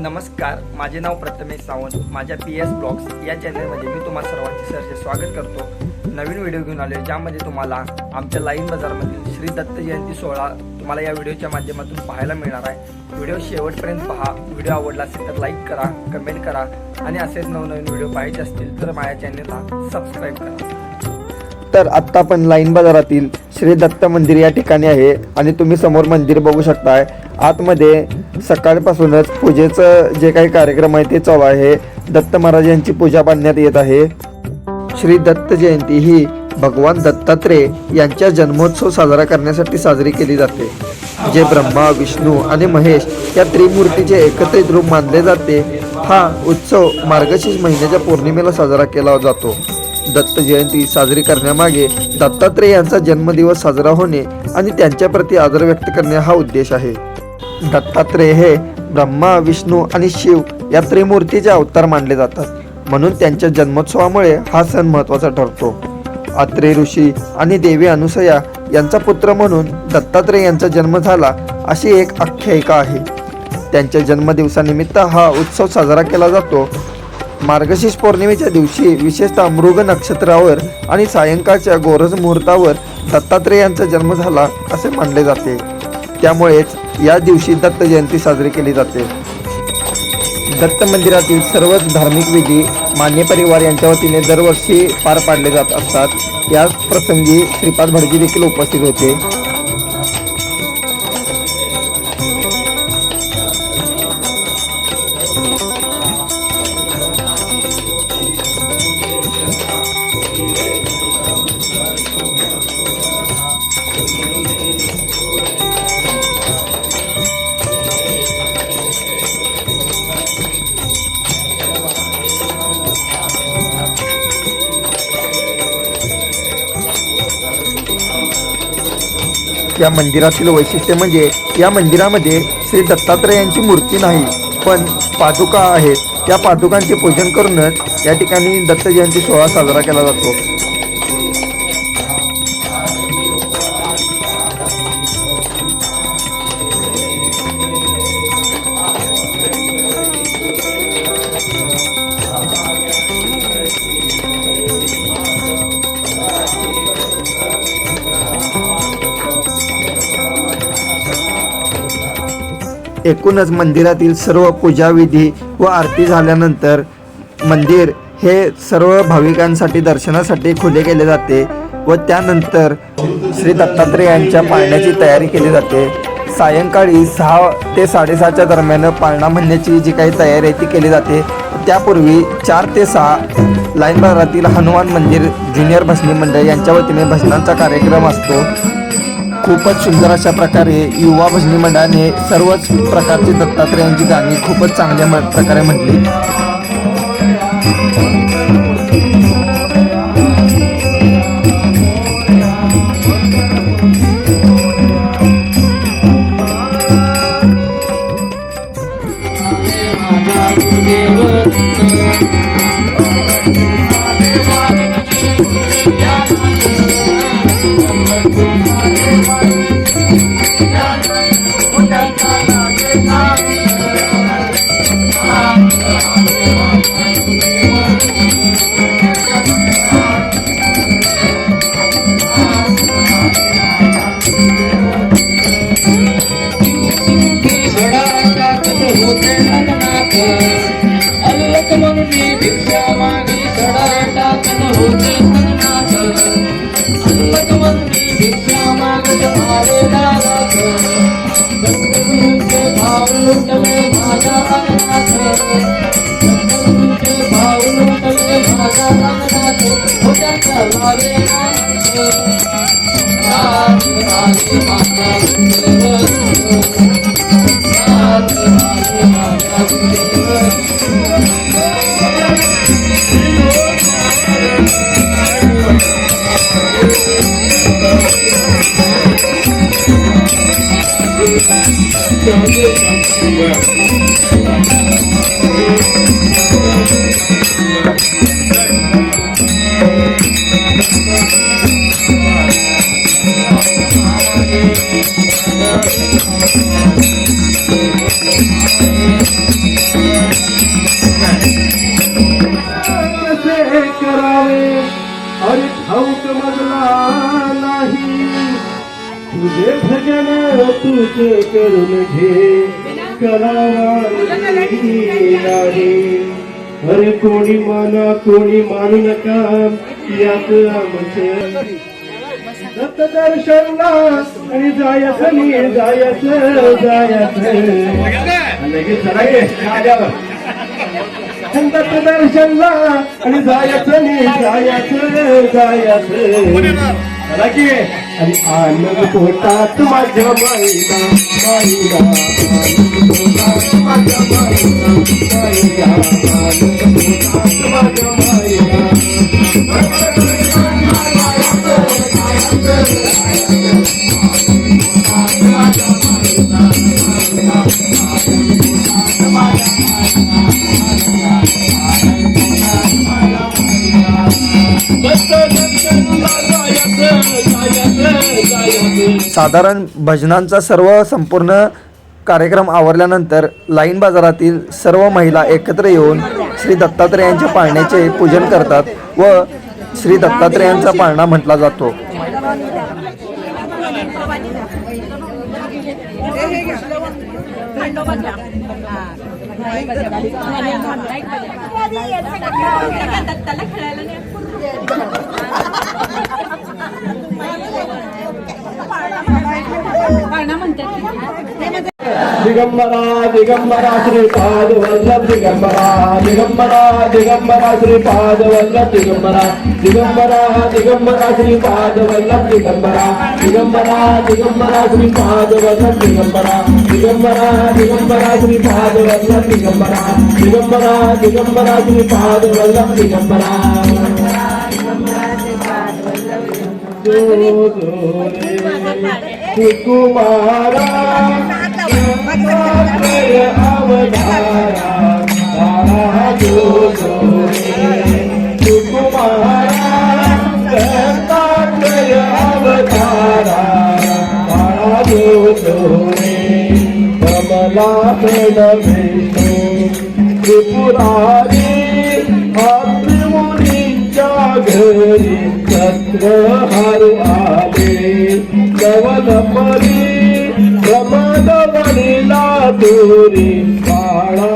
नमस्कार, माझे नाव प्रथमेश सावंत. माझ्या PS ब्लॉग्स या चॅनलमध्ये मी तुम्हा सर्वांचे सहर्ष स्वागत करतो. नवीन व्हिडिओ घेऊन आले ज्यामध्ये तुम्हाला आमच्या लाईन बाजारमधील श्री दत्त जयंती सोहळा तुम्हाला या व्हिडिओच्या माध्यमातून पाहायला मिळणार आहे. व्हिडिओ शेवटपर्यंत पहा. व्हिडिओ आवडला असेल तर लाईक करा, कमेंट करा आणि असेच नवनवीन व्हिडिओ पाहायचे असतील तर माझ्या चॅनलला सबस्क्राईब करा. तर आत्ता आपण लाईन बाजारातील श्री दत्त मंदिर या ठिकाणी आहे आणि तुम्ही समोर मंदिर बघू शकताय. आतमध्ये सकाळपासूनच पूजेचं जे काही कार्यक्रम आहे ते चालू आहे. दत्त महाराज यांची पूजा बांधण्यात येत आहे. श्री दत्त जयंती ही भगवान दत्तात्रेय यांच्या जन्मोत्सव साजरा करण्यासाठी साजरी केली जाते, जे ब्रह्मा, विष्णू आणि महेश या त्रिमूर्तीचे एकत्रित रूप मानले जाते. हा उत्सव मार्गशीर्ष महिन्याच्या पौर्णिमेला साजरा केला जातो. दत्त जयंती साजरी करण्यामागे दत्तात्रेय यांचा जन्मदिवस साजरा होणे आणि त्यांच्या प्रती आदर व्यक्त करणे हा उद्देश आहे. दत्तात्रेय हे ब्रह्मा, विष्णू आणि शिव या त्रिमूर्तीचे अवतार मानले जातात, म्हणून त्यांच्या जन्मोत्सवामुळे हा सण महत्त्वाचा ठरतो. अत्रेय ऋषी आणि देवी अनुसया यांचा पुत्र म्हणून दत्तात्रेय यांचा जन्म झाला अशी एक आख्यायिका आहे. त्यांच्या जन्मदिवसानिमित्त हा उत्सव साजरा केला जातो. मार्गशीर्ष पौर्णिमेच्या दिवशी विशेषतः मृग नक्षत्रावर आणि सायंकाळच्या गोरज मुहूर्तावर दत्तात्रेय यांचा जन्म झाला असे मानले जाते. त्यामुळेच या दिवशी दत्त जयंती साजरी केली जाते. दत्त मंदिरातील सर्वच धार्मिक विधी मान्य परिवार यांच्या वतीने दरवर्षी पार पाडले जात असतात. याच प्रसंगी श्रीपाद भटजी देखील उपस्थित होते. या मंदिरातील वैशिष्ट्य म्हणजे या मंदिरामध्ये श्री दत्तात्रेय यांची मूर्ती नाही, पण पादुका आहेत. त्या पादुकांचे पूजन करूनच या ठिकाणी दत्त जयंती सोहळा साजरा केला जातो. एकूणच मंदिरातील सर्व पूजाविधी व आरती झाल्यानंतर मंदिर हे सर्व भाविकांसाठी दर्शनासाठी खुले केले जाते व त्यानंतर श्री दत्तात्रेय यांच्या पाळण्याची तयारी केली जाते. सायंकाळी 6 ते 6:30च्या दरम्यान पाळणा म्हणण्याची जी काही तयारी आहे ती केली जाते. त्यापूर्वी 4 ते 6 लाईन बाजारातील हनुमान मंदिर ज्युनियर भजनी मंडळ यांच्या वतीने भजनांचा कार्यक्रम असतो. खूपच सुंदर अशा प्रकारे युवा भजनी मंडळाने सर्वच प्रकारची दत्तात्रेयांची गाणी खूपच चांगल्या प्रकारे म्हटली. कसे करावे अरे ठाऊक मजला नाही तुझे भजन तुझे करून घे करावा नाही अरे कोणी मानू नका यात आमचं दत्त दर्शनला आणि जायचं लगेच चला गे आल्यावर दत्त दर्शनला आणि जायचं चला की आणि आनंद पोटात माझ्या माईला आनंद पोटात माझ्या माईला आनंद पोटात माझ्या माईला साधारण भजनांचा सर्व संपूर्ण कार्यक्रम आवरल्यानंतर लाईन बाजारातील सर्व महिला एकत्र येऊन श्री दत्तात्रेयांच्या पाळण्याचे पूजन करतात व श्री दत्तात्रेयांचा पाळणा म्हटला जातो. दिगंबरा दिगंबरा श्रीपाद वल्लभ दिगंबरा दिगंबरा दिगंबरा श्रीपाद वल्लभ दिगंबरा दिगंबरा दिगंबरा श्रीपाद वल्लभ दिगंबरा दिगंबरा दिगंबरा श्रीपाद वल्लभ दिगंबरा दिगंबरा दिगंबरा श्रीपाद वल्लभ दिगंबरा दिगंबरा दिगंबरा श्रीपाद वल्लभ दिगंबरा कुमारा अवतारा तारा जो कुमारा अवतारा तारा जो कमला विष्णु त्रिपुरारी मुनींच्या घरी चंद्रहार आले नवलपरी प्रमदवनीला दोरी बाळा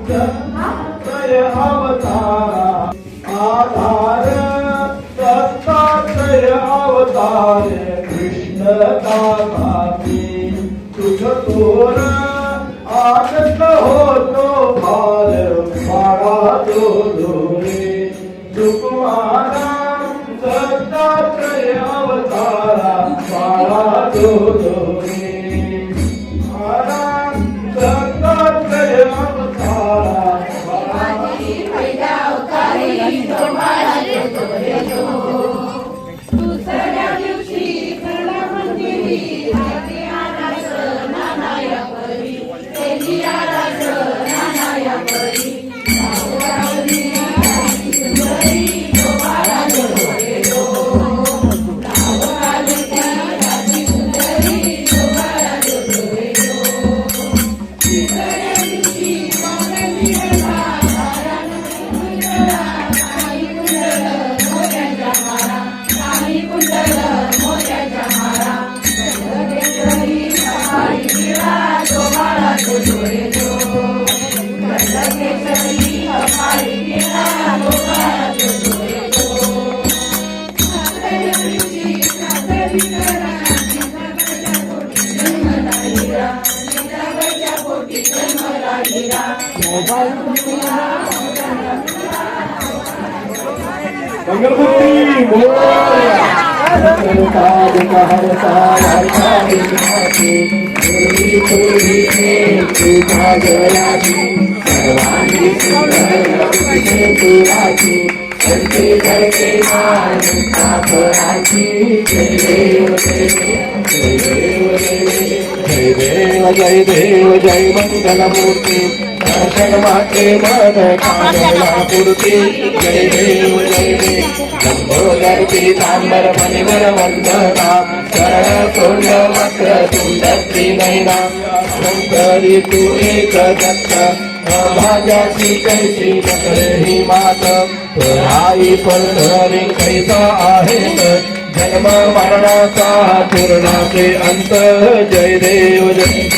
दत्तात्रय अवतारा आधार दत्तात्रय अवतार कृष्ण दासी तुझ तोर आनंद होतो भार बाळा दोरे सुकुमारा दत्तात्रय अवतारा बाळा दोरे दत्तात्रय अवतारा मंगलमूर्ती मोरया जय देव जय मंगलमूर्ती दर्शन माते मन कामना पूर्ती जय देव जय देव लंबोदर पीतांबर मणिवर वंदना शरण सोंड वक्र तुंड त्रिनयना शंकरी तू एक दत्त भाग्याची कैसी नकळी मात आई पंढरी कैसा आहेत जन्म मरणाचा पूर्णाचे अंत जय देव जय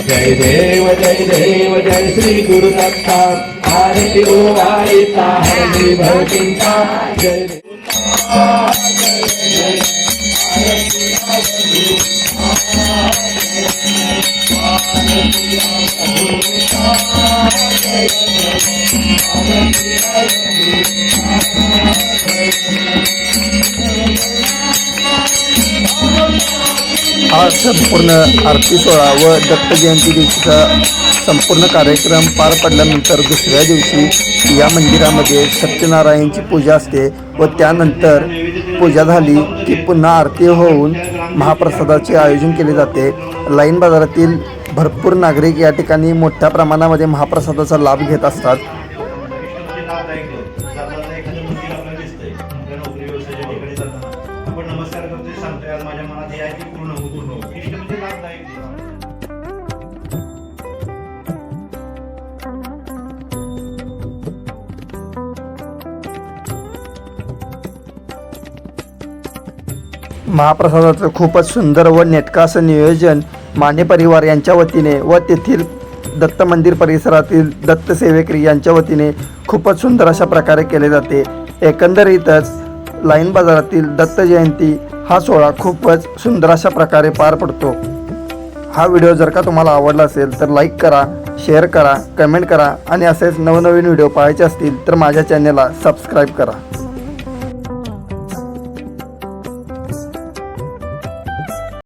जय देव जय देव जय श्री गुरु दत्ता आरती ओवाळीचा हरी भक्तीचा जय हा संपूर्ण आरती सोहळा व दत्त जयंती दिवशीचा संपूर्ण कार्यक्रम पार पडल्यानंतर दुसऱ्या दिवशी या मंदिरामध्ये सत्यनारायणची पूजा असते व त्यानंतर पूजा झाली की पुन्हा आरती होऊन महाप्रसादाचे आयोजन केले जाते. लाईन बाजारातील भरपूर नागरिक या ठिकाणी मोठ्या प्रमाणामध्ये महाप्रसादाचा लाभ घेत असतात. आपण नमस्कार करतोय, सांगतोय आज माझ्या मनात हे आहे की पूर्ण हो इष्ट म्हणजे लाभदायक. महाप्रसादाचं खूपच सुंदर व नेटकं असं नियोजन माने परिवार यांच्या वतीने व तेथील दत्त मंदिर परिसरातील दत्त सेवेकरी यांच्या वतीने खूपच सुंदर अशा प्रकारे केले जाते. एकंदरीतच लाईन बाजारातील दत्त जयंती हा सोहळा खूपच सुंदर अशा प्रकारे पार पडतो. हा व्हिडिओ जर का तुम्हाला आवडला असेल तर लाईक करा, शेअर करा, कमेंट करा आणि असेच नवनवीन व्हिडिओ पाहायचे असतील तर माझ्या चॅनलला सबस्क्राईब करा.